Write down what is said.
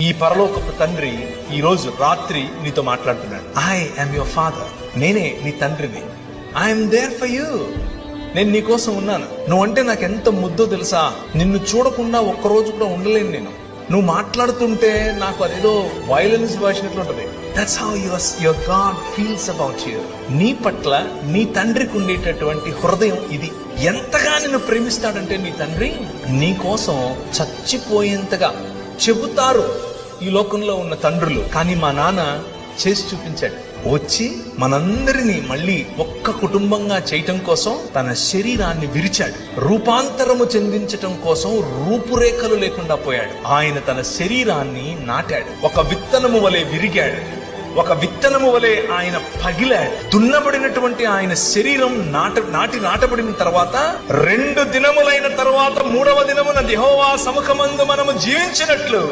ఈ పరలోకపు తండ్రి ఈ రోజు రాత్రి నీతో మాట్లాడుతున్నాడు. I am your father. నేనే నీ తండ్రిని. I'm there for you. నేను నీ కోసం ఉన్నాను. నువ్వంటే నాకు ఎంత ముద్దో తెలుసా. నిన్ను చూడకుండా ఒక్కరోజు కూడా ఉండలేను నేను. నువ్వు మాట్లాడుతుంటే నాకు అదేదో వైలెన్స్ భాషినట్లుంటది. That's how your God feels about you. నీ పట్ల నీ తండ్రికి ఉండేటటువంటి హృదయం ఇది. ఎంతగా నిన్ను ప్రేమిస్తాడంటే నీ తండ్రి నీ కోసం చచ్చిపోయేంతగా చెబుతారు ఈ లోకంలో ఉన్న తండ్రులు. కానీ మా నాన్న చేసి చూపించాడు. వచ్చి మనందరినీ మళ్ళీ ఒక్క కుటుంబంగా చేయటం కోసం తన శరీరాన్ని విరిచాడు. రూపాంతరము చెందించటం కోసం రూపురేఖలు లేకుండా పోయాడు. ఆయన తన శరీరాన్ని నాటాడు. ఒక విత్తనము వలె విరిగాడు. ఒక విత్తనము వలె ఆయన పగిలాడు. దున్నబడినటువంటి ఆయన శరీరం నాటబడిన తర్వాత 2 దినములైన తర్వాత 3వ దినమున యెహోవా సముఖమందు మనము జీవించినట్లు